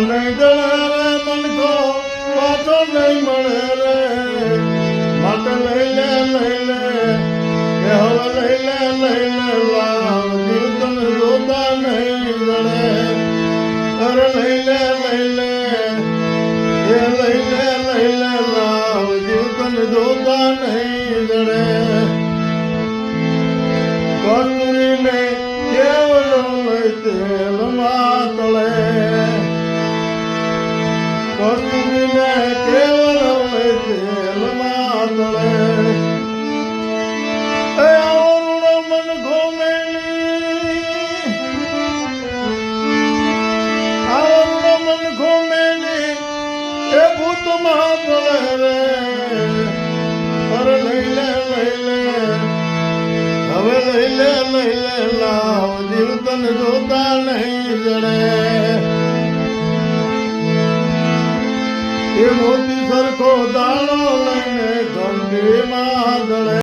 નહીં જળે રે મનકો પાછો નહીં મળે રે માટે લઈ લે કે હવે લઈ લે લાવ જીવ તને જોતા નહીં જળે અરે લઈ લે એ લઈ લે લાવ જીવ તને જોતા નહીં જળે કસ્તુરીને કેવલો લઈ તેલમાં તળે કસ્તુરીને કેવલો લઈ તેલમાં તળે એ આવરુણ મન ઘોમેલી આવરુણ મન ઘોમેલી એ ભૂતમાં તળે રે અરે લઈ લે હવે લઈ લે લાવ જીવ તને જોતા નહીં જડે એ મોતી સરખો દાણો લઈને ગંગીમાં જડે